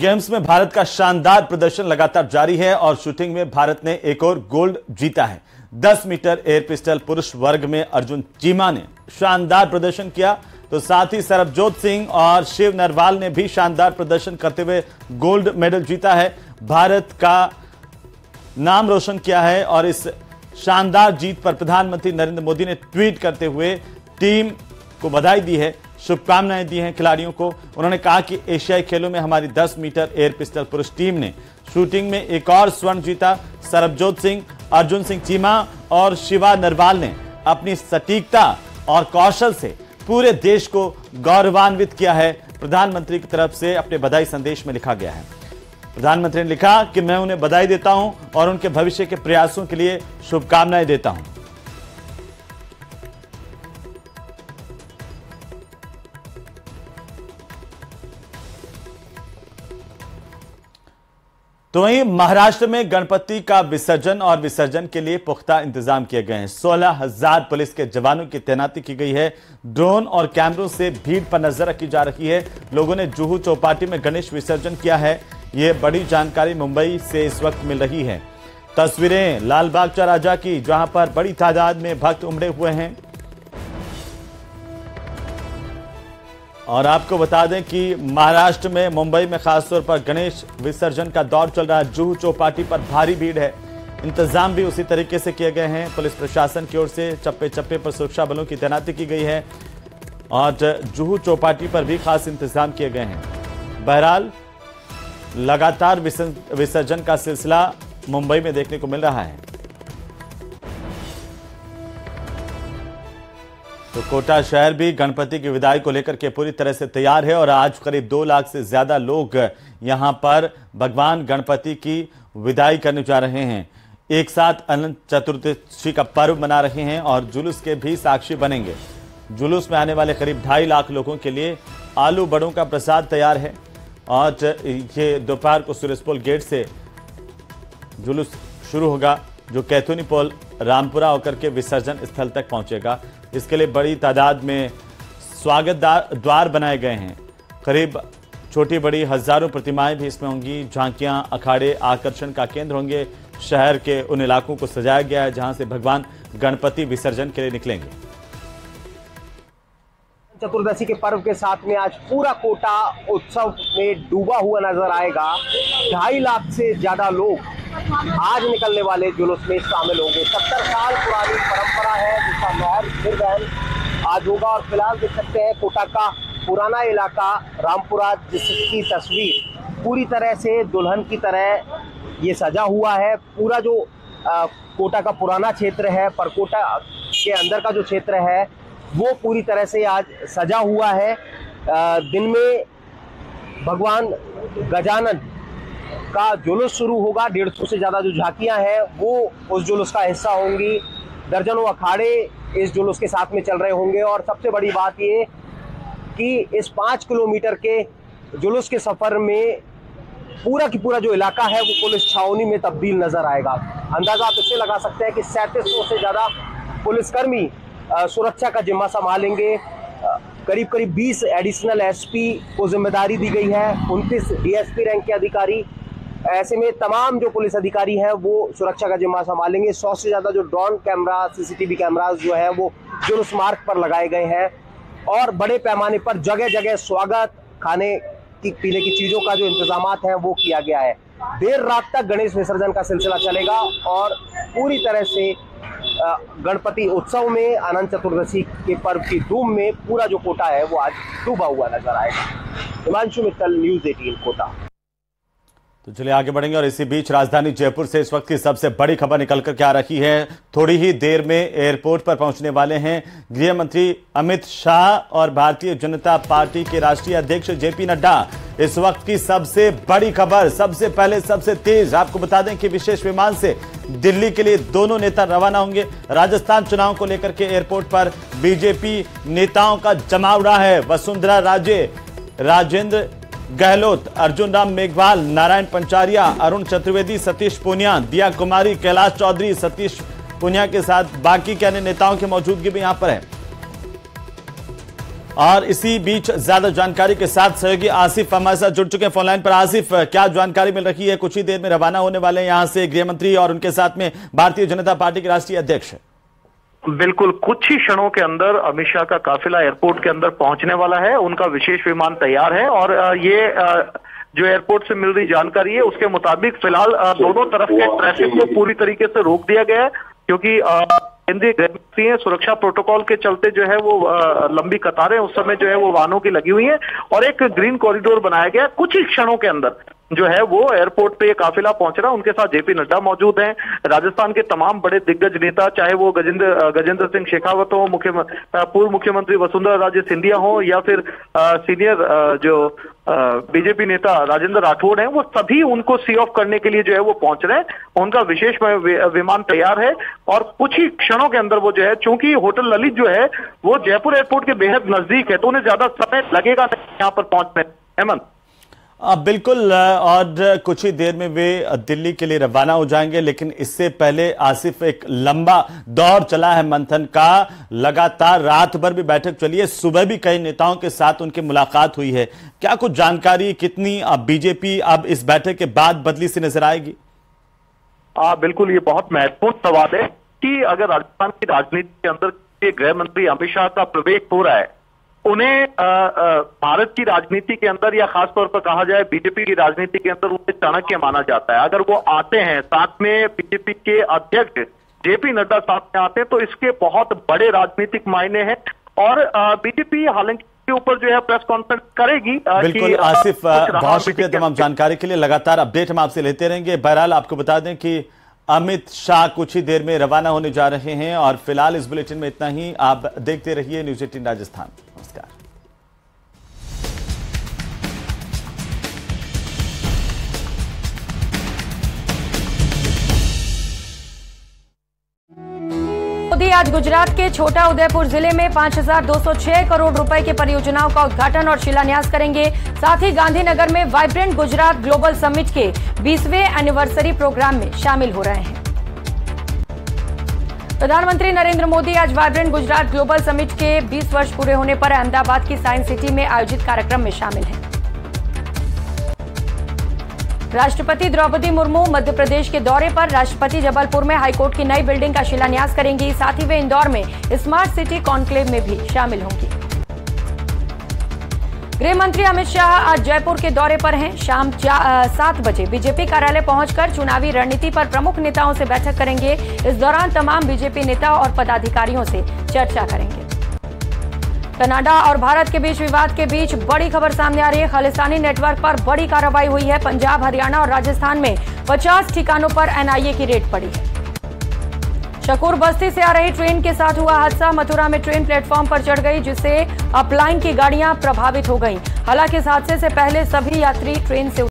Games में भारत का शानदार प्रदर्शन लगातार जारी है और शूटिंग में भारत ने एक और गोल्ड जीता है। 10 मीटर एयर पिस्टल पुरुष वर्ग में अर्जुन चीमा ने शानदार प्रदर्शन किया, तो साथ ही सरबजोत सिंह और शिव नरवाल ने भी शानदार प्रदर्शन करते हुए गोल्ड मेडल जीता है, भारत का नाम रोशन किया है। और इस शानदार जीत पर प्रधानमंत्री नरेंद्र मोदी ने ट्वीट करते हुए टीम को बधाई दी है, शुभकामनाएं दी हैं खिलाड़ियों को। उन्होंने कहा कि एशियाई खेलों में हमारी 10 मीटर एयर पिस्टल पुरुष टीम ने शूटिंग में एक और स्वर्ण जीता। सरबजोत सिंह, अर्जुन सिंह चीमा और शिवा नरवाल ने अपनी सटीकता और कौशल से पूरे देश को गौरवान्वित किया है। प्रधानमंत्री की तरफ से अपने बधाई संदेश में लिखा गया है। प्रधानमंत्री ने लिखा कि मैं उन्हें बधाई देता हूं और उनके भविष्य के प्रयासों के लिए शुभकामनाएं देता हूं। तो वहीं महाराष्ट्र में गणपति का विसर्जन और विसर्जन के लिए पुख्ता इंतजाम किए गए हैं। 16,000 पुलिस के जवानों की तैनाती की गई है। ड्रोन और कैमरों से भीड़ पर नजर रखी जा रही है। लोगों ने जुहू चौपाटी में गणेश विसर्जन किया है। ये बड़ी जानकारी मुंबई से इस वक्त मिल रही है। तस्वीरें लालबाग चौराहा की, जहां पर बड़ी तादाद में भक्त उमड़े हुए हैं। और आपको बता दें कि महाराष्ट्र में, मुंबई में खासतौर पर गणेश विसर्जन का दौर चल रहा है। जुहू चौपाटी पर भारी भीड़ है। इंतजाम भी उसी तरीके से किए गए हैं। पुलिस प्रशासन की ओर से चप्पे चप्पे पर सुरक्षा बलों की तैनाती की गई है और जुहू चौपाटी पर भी खास इंतजाम किए गए हैं। बहरहाल लगातार विसर्जन का सिलसिला मुंबई में देखने को मिल रहा है। तो कोटा शहर भी गणपति की विदाई को लेकर के पूरी तरह से तैयार है और आज करीब 2 लाख से ज्यादा लोग यहां पर भगवान गणपति की विदाई करने जा रहे हैं। एक साथ अनंत चतुर्दशी का पर्व मना रहे हैं और जुलूस के भी साक्षी बनेंगे। जुलूस में आने वाले करीब 2.5 लाख लोगों के लिए आलू बड़ों का प्रसाद तैयार है और ये दोपहर को सूरजपोल गेट से जुलूस शुरू होगा, जो कैथुनी पोल रामपुरा होकर के विसर्जन स्थल तक पहुंचेगा। इसके लिए बड़ी तादाद में स्वागत द्वार बनाए गए हैं। करीब छोटी बड़ी हजारों प्रतिमाएं भी इसमें होंगी। झांकियां, अखाड़े आकर्षण का केंद्र होंगे। शहर के उन इलाकों को सजाया गया है जहां से भगवान गणपति विसर्जन के लिए निकलेंगे। चतुर्दशी के पर्व के साथ में आज पूरा कोटा उत्सव में डूबा हुआ नजर आएगा। 2.5 लाख से ज्यादा लोग आज निकलने वाले जुलूस में शामिल होंगे। 70 साल पुरानी परंपरा है जिसका लहर फिर बहन आज होगा। और फिलहाल देख सकते हैं कोटा का पुराना इलाका रामपुरा, जिसकी तस्वीर पूरी तरह से दुल्हन की तरह ये सजा हुआ है। पूरा जो कोटा का पुराना क्षेत्र है, परकोटा के अंदर का जो क्षेत्र है, वो पूरी तरह से आज सजा हुआ है। दिन में भगवान गजानन का जुलूस शुरू होगा। 150 से ज़्यादा जो झांकियां हैं वो उस जुलूस का हिस्सा होंगी। दर्जनों अखाड़े इस जुलूस के साथ में चल रहे होंगे। और सबसे बड़ी बात ये कि इस 5 किलोमीटर के जुलूस के सफ़र में पूरा की पूरा जो इलाका है वो पुलिस छावनी में तब्दील नजर आएगा। अंदाजा आप इससे लगा सकते हैं कि 3700 से ज़्यादा पुलिसकर्मी सुरक्षा का जिम्मा संभालेंगे। करीब 20 एडिशनल एसपी को जिम्मेदारी दी गई है, 29 डीएसपी रैंक के अधिकारी। ऐसे में तमाम जो पुलिस अधिकारी हैं वो सुरक्षा का जिम्मा संभालेंगे। 100 से ज़्यादा जो ड्रोन कैमरा, सीसीटीवी कैमराज जो है वो जुलूस मार्ग पर लगाए गए हैं। और बड़े पैमाने पर जगह जगह स्वागत, खाने की पीने की चीज़ों का जो इंतजामात हैं वो किया गया है। देर रात तक गणेश विसर्जन का सिलसिला चलेगा और पूरी तरह से गणपति उत्सव में, अनंत चतुर्दशी के पर्व की धूम में पूरा जो कोटा है वो आज डूबा हुआ नजर आएगा। हिमांशु मित्तल, न्यूज़ 18 कोटा। तो चलिए आगे बढ़ेंगे और इसी बीच राजधानी जयपुर से इस वक्त की सबसे बड़ी खबर निकल कर क्या रही है। थोड़ी ही देर में एयरपोर्ट पर पहुंचने वाले हैं गृह मंत्री अमित शाह और भारतीय जनता पार्टी के राष्ट्रीय अध्यक्ष जेपी नड्डा। इस वक्त की सबसे बड़ी खबर, सबसे पहले सबसे तेज आपको बता दें कि विशेष विमान से दिल्ली के लिए दोनों नेता रवाना होंगे। राजस्थान चुनाव को लेकर के एयरपोर्ट पर बीजेपी नेताओं का जमाव रहा है। वसुंधरा राजे, राजेंद्र गहलोत, अर्जुन राम मेघवाल, नारायण पंचारिया, अरुण चतुर्वेदी, सतीश पूनिया, दिया कुमारी, कैलाश चौधरी, सतीश पूनिया के साथ बाकी के अन्य नेताओं की मौजूदगी भी यहां पर है। और इसी बीच ज्यादा जानकारी के साथ सहयोगी आसिफ हमारे साथ जुड़ चुके हैं फोन लाइन पर। आसिफ, क्या जानकारी मिल रही है? कुछ ही देर में रवाना होने वाले हैं यहां से गृह मंत्री और उनके साथ में भारतीय जनता पार्टी के राष्ट्रीय अध्यक्ष। बिल्कुल, कुछ ही क्षणों के अंदर अमित शाह का काफिला एयरपोर्ट के अंदर पहुंचने वाला है। उनका विशेष विमान तैयार है और ये जो एयरपोर्ट से मिल रही जानकारी है उसके मुताबिक फिलहाल दोनों तरफ के ट्रैफिक को पूरी तरीके से रोक दिया गया है, क्योंकि केंद्रीय गृह मंत्री हैं, सुरक्षा प्रोटोकॉल के चलते जो है वो लंबी कतारें उस समय जो है वो वाहनों की लगी हुई हैं और एक ग्रीन कॉरिडोर बनाया गया। कुछ ही क्षणों के अंदर जो है वो एयरपोर्ट पे ये काफिला पहुंच रहा है। उनके साथ जेपी नड्डा मौजूद हैं, राजस्थान के तमाम बड़े दिग्गज नेता, चाहे वो गजेंद्र सिंह शेखावत हो, पूर्व मुख्यमंत्री वसुंधरा राजे सिंधिया हो, या फिर सीनियर जो बीजेपी नेता राजेंद्र राठौड़ हैं, वो सभी उनको सी ऑफ करने के लिए जो है वो पहुंच रहे हैं। उनका विशेष विमान तैयार है और कुछ ही क्षणों के अंदर वो जो है, चूंकि होटल ललित जो है वो जयपुर एयरपोर्ट के बेहद नजदीक है, तो उन्हें ज्यादा समय लगेगा यहाँ पर पहुंचने। हेमंत, बिल्कुल, और कुछ ही देर में वे दिल्ली के लिए रवाना हो जाएंगे, लेकिन इससे पहले आसिफ एक लंबा दौर चला है मंथन का। लगातार रात भर भी बैठक चली है, सुबह भी कई नेताओं के साथ उनकी मुलाकात हुई है। क्या कुछ जानकारी, कितनी बीजेपी अब इस बैठक के बाद बदली से नजर आएगी? बिल्कुल, ये बहुत महत्वपूर्ण सवाल है कि अगर राजस्थान की राजनीति के अंदर गृह मंत्री अमित शाह का प्रवेश हो रहा है, उन्हें भारत की राजनीति के अंदर या खासतौर पर कहा जाए बीजेपी की राजनीति के अंदर उन्हें चाणक्य माना जाता है। अगर वो आते हैं, साथ में बीजेपी के अध्यक्ष जेपी नड्डा साथ में आते हैं, तो इसके बहुत बड़े राजनीतिक मायने हैं। और बीजेपी हालांकि के ऊपर जो है प्रेस कॉन्फ्रेंस करेगी। बिल्कुल आसिफ, बहुत शुक्रिया तमाम जानकारी के लिए। लगातार अपडेट हम आपसे लेते रहेंगे। बहरहाल आपको बता दें कि अमित शाह कुछ ही देर में रवाना होने जा रहे हैं और फिलहाल इस बुलेटिन में इतना ही। आप देखते रहिए न्यूज़ 18 राजस्थान। नमस्कार। मोदी आज गुजरात के छोटा उदेपुर जिले में 5206 करोड़ रुपए की परियोजनाओं का उद्घाटन और शिलान्यास करेंगे। साथ ही गांधीनगर में वाइब्रेंट गुजरात ग्लोबल समिट के 20वें एनिवर्सरी प्रोग्राम में शामिल हो रहे हैं। प्रधानमंत्री नरेंद्र मोदी आज वाइब्रेंट गुजरात ग्लोबल समिट के 20 वर्ष पूरे होने पर अहमदाबाद की साइंस सिटी में आयोजित कार्यक्रम में शामिल हैं। राष्ट्रपति द्रौपदी मुर्मू मध्य प्रदेश के दौरे पर। राष्ट्रपति जबलपुर में हाईकोर्ट की नई बिल्डिंग का शिलान्यास करेंगी। साथ ही वे इंदौर में स्मार्ट सिटी कॉन्क्लेव में भी शामिल होंगी। गृह मंत्री अमित शाह आज जयपुर के दौरे पर हैं। शाम 7 बजे बीजेपी कार्यालय पहुंचकर चुनावी रणनीति पर प्रमुख नेताओं से बैठक करेंगे। इस दौरान तमाम बीजेपी नेता और पदाधिकारियों से चर्चा करेंगे। कनाडा और भारत के बीच विवाद के बीच बड़ी खबर सामने आ रही है। खालिस्तानी नेटवर्क पर बड़ी कार्रवाई हुई है। पंजाब, हरियाणा और राजस्थान में 50 ठिकानों पर एनआईए की रेड पड़ी है। शकूर बस्ती से आ रही ट्रेन के साथ हुआ हादसा। मथुरा में ट्रेन प्लेटफॉर्म पर चढ़ गई, जिससे अपलाइन की गाड़ियां प्रभावित हो गईं। हालांकि इस हादसे से पहले सभी यात्री ट्रेन से